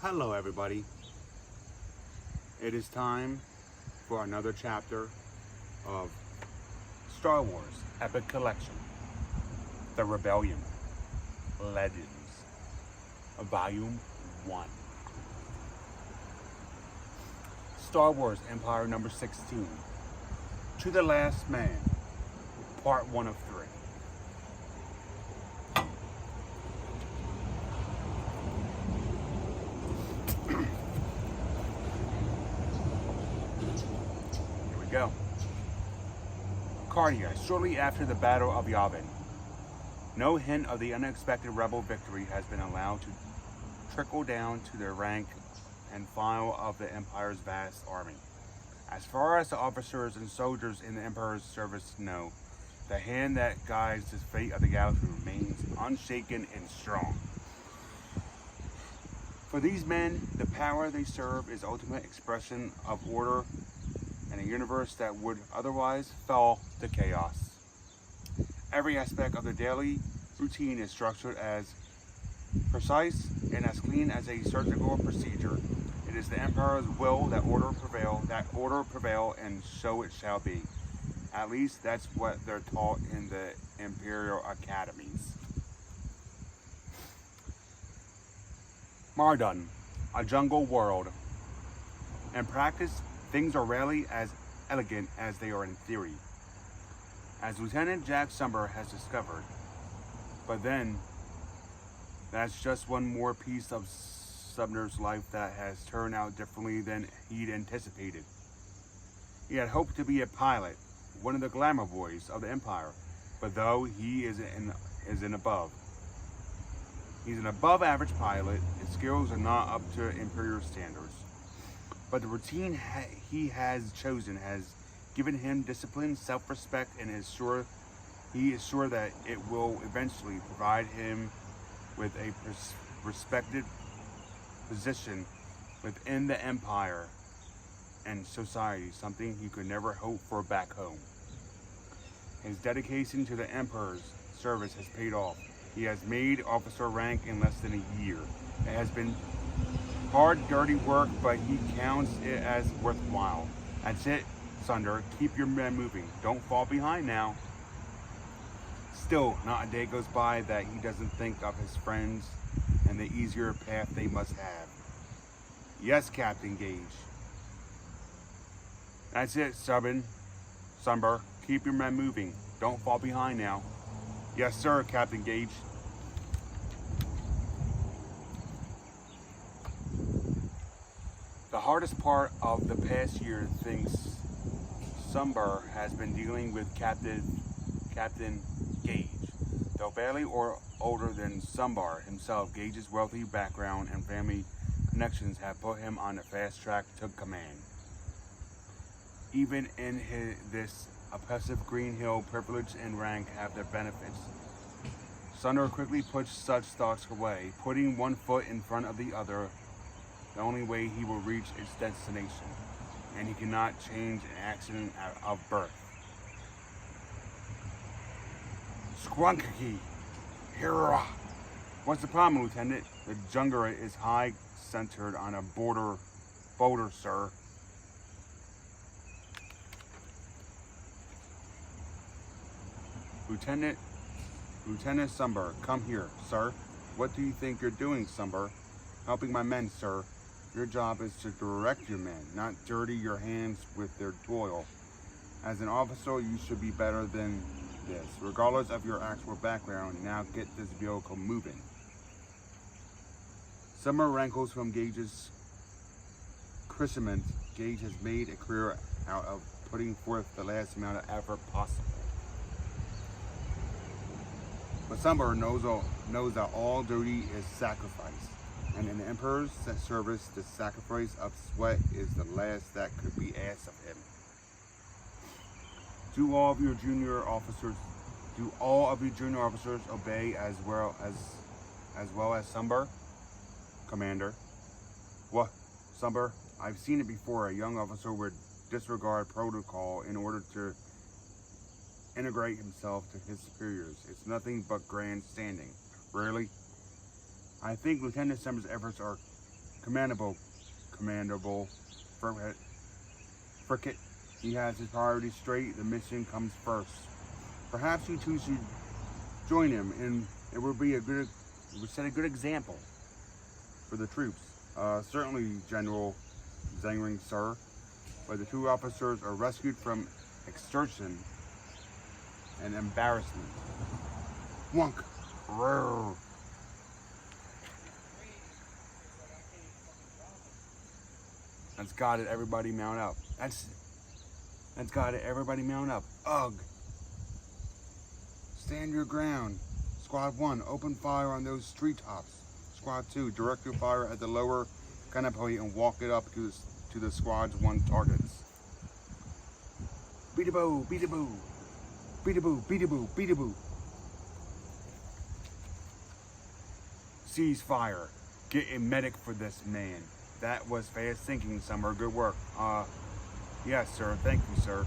Hello everybody. It is time for another chapter of Star Wars Epic Collection, The Rebellion, Legends, Volume 1. Star Wars Empire number 16, To the Last Man, Part 1 of 3. Go. Cardia, shortly after the Battle of Yavin. No hint of the unexpected rebel victory has been allowed to trickle down to the rank and file of the Empire's vast army. As far as the officers and soldiers in the Emperor's service know, the hand that guides the fate of the galaxy remains unshaken and strong. For these men, the power they serve is ultimate expression of order in a universe that would otherwise fall to chaos. Every aspect of the daily routine is structured as precise and as clean as a surgical procedure. It is the Emperor's will that order prevail, and so it shall be. At least that's what they're taught in the Imperial Academies. Mardun, a jungle world. In practice, things are rarely as elegant as they are in theory, as Lieutenant Jack Sumber has discovered. But then, that's just one more piece of Sumner's life that has turned out differently than he'd anticipated. He had hoped to be a pilot, one of the glamour boys of the Empire, but though he is an above average pilot, his skills are not up to Imperial standards. But the routine he has chosen has given him discipline, self-respect, and he is sure that it will eventually provide him with a respected position within the Empire and society, something he could never hope for back home. His dedication to the Emperor's service has paid off. He has made officer rank in less than a year. It has been hard, dirty work, but he counts it as worthwhile. That's it, Sunder. Keep your men moving. Don't fall behind now. Still, not a day goes by that he doesn't think of his friends and the easier path they must have. Yes, Captain Gage. That's it, Sumber. Keep your men moving. Don't fall behind now. Yes, sir, Captain Gage. The hardest part of the past year thinks Sumber has been dealing with Captain Gage. Though barely or older than Sumber himself, Gage's wealthy background and family connections have put him on the fast track to command. Even in this oppressive Green Hill, privilege and rank have their benefits. Sumner quickly puts such thoughts away, putting one foot in front of the other. The only way he will reach its destination, and he cannot change an accident of birth. Squonky, hurrah! What's the problem, Lieutenant? The jungle is high centered on a boulder, sir. Lieutenant Sumber, come here, sir. What do you think you're doing, Sumber? Helping my men, sir. Your job is to direct your men, not dirty your hands with their toil. As an officer, you should be better than this. Regardless of your actual background, now get this vehicle moving. Summer rankles from Gage's christening. Gage has made a career out of putting forth the last amount of effort possible. But Summer knows that all duty is sacrifice. And in the Emperor's service, the sacrifice of sweat is the last that could be asked of him. Do all of your junior officers obey as well as Sumber? Commander. What, Sumber? I've seen it before. A young officer would disregard protocol in order to integrate himself to his superiors. It's nothing but grandstanding. Really? I think Lieutenant Summer's efforts are Commendable, Fricket. He has his priorities straight. The mission comes first. Perhaps you two should join him, and it would set a good example for the troops. Certainly, General Zangring, sir. But the two officers are rescued from extortion and embarrassment. Wonk. Roar. That's got it. Everybody mount up. That's got it. Everybody mount up. Ugh. Stand your ground. Squad 1, open fire on those treetops. Squad 2, direct your fire at the lower canopy and walk it up to the Squad's 1 targets. Beat-a-boo, beat-a-boo. Beat-a-boo, beat-a-boo, beat-a-boo. Cease fire. Get a medic for this man. That was fast thinking, Summer. Good work. Yes, sir. Thank you, sir.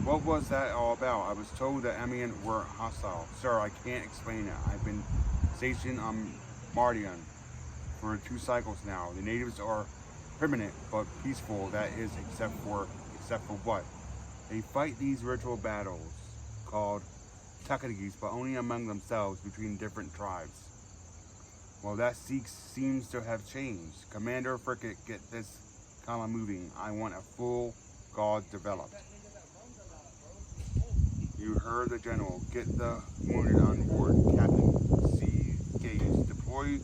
What was that all about? I was told that Emian were hostile. Sir, I can't explain it. I've been stationed on Mardian for 2 cycles now. The natives are permanent but peaceful. That is, except for what? They fight these ritual battles called Takagis, but only among themselves between different tribes. Well, that seems to have changed. Commander Fricket, get this column moving. I want a full guard developed. You heard the general. Get the wounded on board. Captain C. Gage. Deploy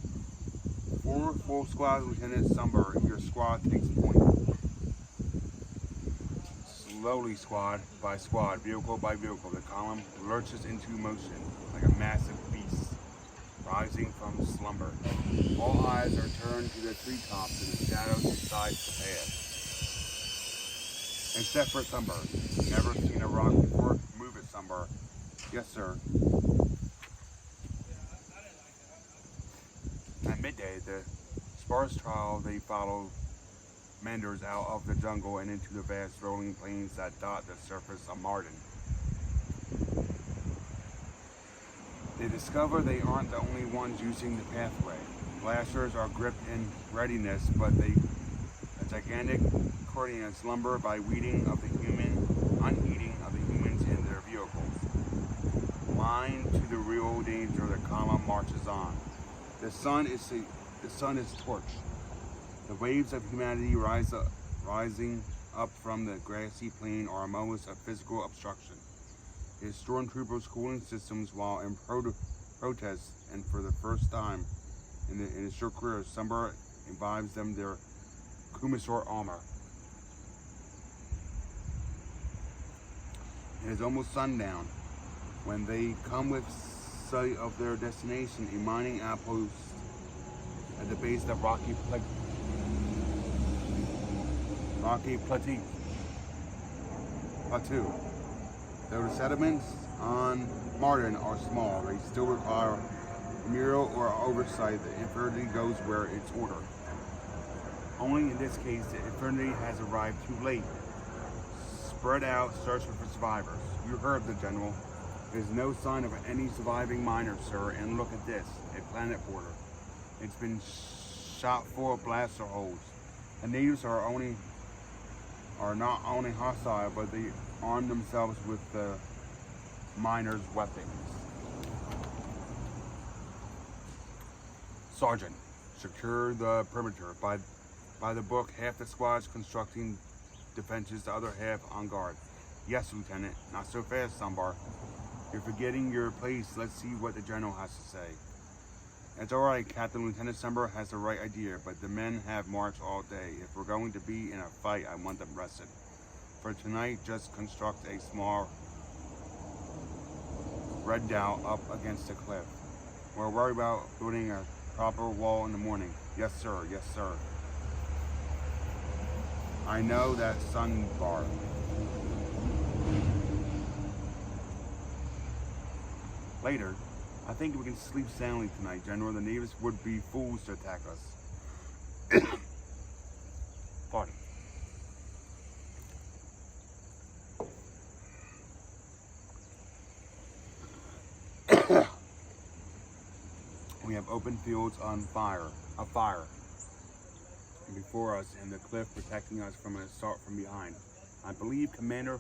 4 full squads. Lieutenant Sumber. Your squad takes point. Slowly, squad by squad, vehicle by vehicle, the column lurches into motion like a massive beast rising from slumber. All eyes are turned to the treetops and the shadows beside the path. Except for Sumber. Never seen a rock before? Move it, Sumber. Yes, sir. At midday, the sparse trial, they follow Manders out of the jungle and into the vast rolling plains that dot the surface of Marden. They discover they aren't the only ones using the pathway. Blasters are gripped in readiness, but a gigantic accordion slumber by unheeding of the humans in their vehicles. Blind to the real danger, the column marches on. The sun is torched. The waves of humanity rising up from the grassy plain are a moment of physical obstruction. His stormtroopers' cooling systems, while in protest, and for the first time in his short career, Sumber imbibes them their Kumisor armor. It is almost sundown when they come with sight of their destination, a mining outpost at the base of Rocky Plateau. Though the settlements on Marden are small, they still require mural or oversight. The infantry goes where it's ordered. Only in this case, the infantry has arrived too late. Spread out, searching for survivors. You heard the general. There's no sign of any surviving miners, sir. And look at this, a planet border. It's been shot full of blaster holes. The natives are not only hostile, but they arm themselves with the miners' weapons. Sergeant, secure the perimeter. By the book, half the squad's constructing defenses, the other half on guard. Yes, Lieutenant. Not so fast, Sumbar. You're forgetting your place. Let's see what the general has to say. It's all right, Captain. Lieutenant Sumber has the right idea, but the men have marched all day. If we're going to be in a fight, I want them rested. For tonight, just construct a small redoubt up against the cliff. We're worried about building a proper wall in the morning. Yes, sir. Yes, sir. I know that, Sunbar. Later, I think we can sleep soundly tonight, General. The natives would be fools to attack us. Pardon. We have open fields on fire. before us and the cliff protecting us from an assault from behind. I believe Commander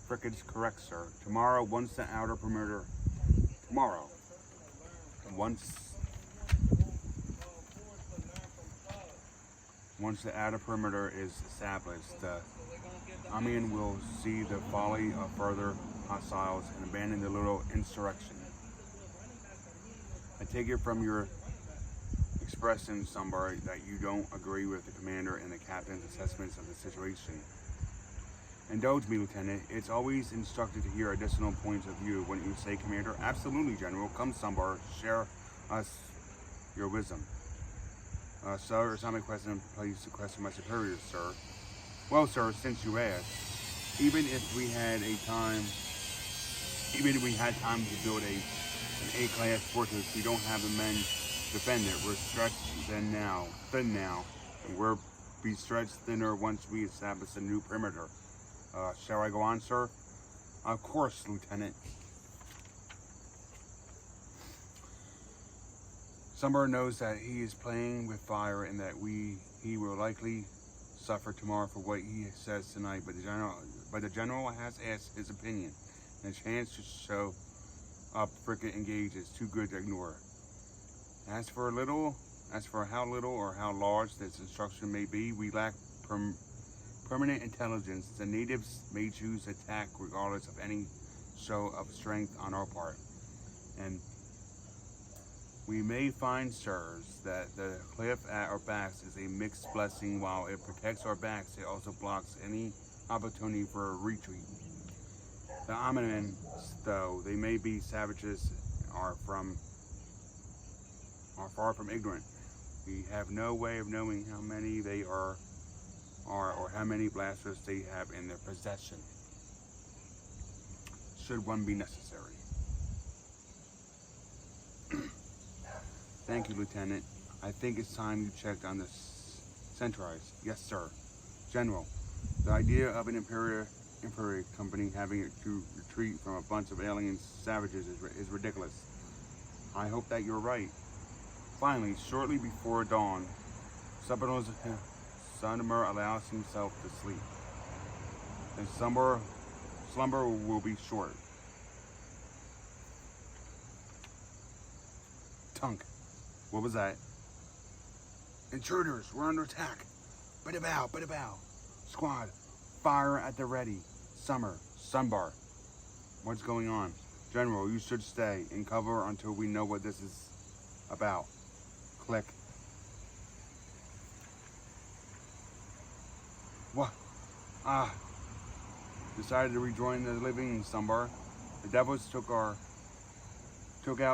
Frickett's correct, sir. Tomorrow, once the outer perimeter... Tomorrow. Once the outer perimeter is established, the Amiens will see the folly of further hostiles and abandon the little insurrection. I take it from your expression, somebody, that you don't agree with the commander and the captain's assessments of the situation. Indulge me, Lieutenant. It's always instructive to hear additional points of view. Wouldn't you say, Commander? Absolutely, General. Come, Sambar, share us your wisdom. Sir, it's not my question. Please to question my superiors, sir. Well, sir, since you asked, even if we had time to build an A-class fortress, we don't have the men to defend it. We're stretched thin now, and we'll be stretched thinner once we establish a new perimeter. Shall I go on, sir? Of course, Lieutenant. Summer knows that he is playing with fire and that he will likely suffer tomorrow for what he says tonight, but the general has asked his opinion, and the chance to show up Frickett engaged is too good to ignore. As for how little or how large this instruction may be, we lack permanent intelligence. The natives may choose to attack regardless of any show of strength on our part. And we may find, sirs, that the cliff at our backs is a mixed blessing. While it protects our backs, it also blocks any opportunity for a retreat. The Amiens, though they may be savages, are far from ignorant. We have no way of knowing how many they are or how many blasters they have in their possession, should one be necessary. Thank you, Lieutenant. I think it's time you checked on the sentries. Yes, sir. General, the idea of an Imperial company having to retreat from a bunch of alien savages is ridiculous. I hope that you're right. Finally, shortly before dawn, Sunmer allows himself to sleep. And slumber will be short. Tunk. What was that? Intruders, we're under attack. Bit-a-bow. Squad, fire at the ready. Sunbar. What's going on? General, you should stay in cover until we know what this is about. Click. What? Decided to rejoin the living, Sunbar. The devils took out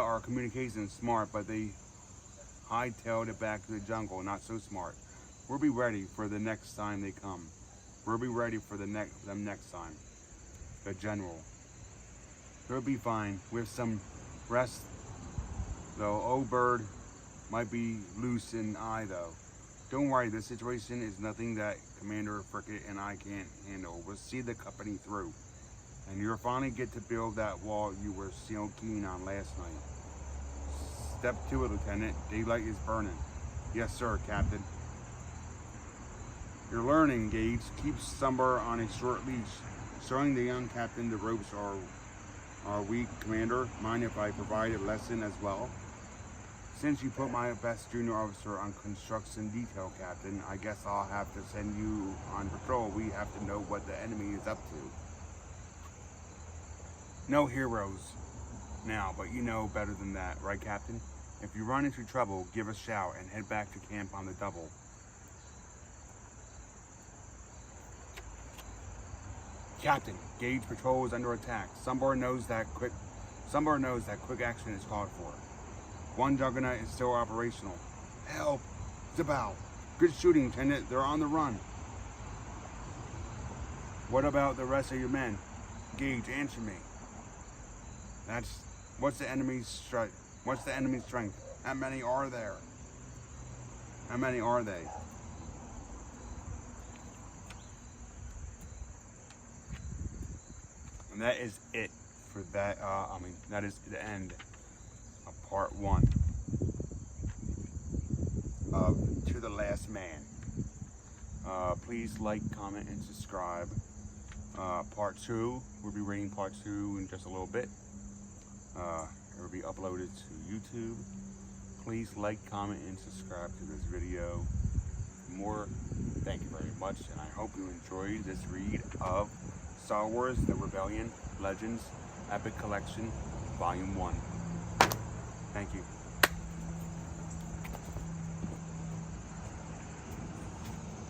our communications smart, but they hightailed it back to the jungle. Not so smart. We'll be ready for the next time they come. We'll be ready for them next time. The general. They'll be fine with some rest, though. Old bird might be loose in eye, though. Don't worry, this situation is nothing that Commander Frickett and I can't handle. We'll see the company through. And you'll finally get to build that wall you were so keen on last night. Step to it, Lieutenant. Daylight is burning. Yes, sir, Captain. You're learning, Gage. Keep Sunbar on a short leash. Showing the young captain the ropes are weak, Commander. Mind if I provide a lesson as well? Since you put my best junior officer on construction detail, Captain, I guess I'll have to send you on patrol. We have to know what the enemy is up to. No heroes now, but you know better than that, right, Captain? If you run into trouble, give a shout and head back to camp on the double. Captain, Gage patrol is under attack. Sunbar knows that quick action is called for. One juggernaut is still operational. Help! Zabal! Good shooting, Lieutenant. They're on the run. What about the rest of your men? Gage, answer me. What's the enemy's strength? How many are there? How many are they? And that is it for that. That is the end of part 1 of To the Last Man. Please like, comment, and subscribe. Part 2, we'll be reading part 2 in just a little bit. It will be uploaded to YouTube. Please like, comment, and subscribe to this video. More, thank you very much, and I hope you enjoyed this read of Star Wars The Rebellion Legends Epic Collection Volume 1. Thank you.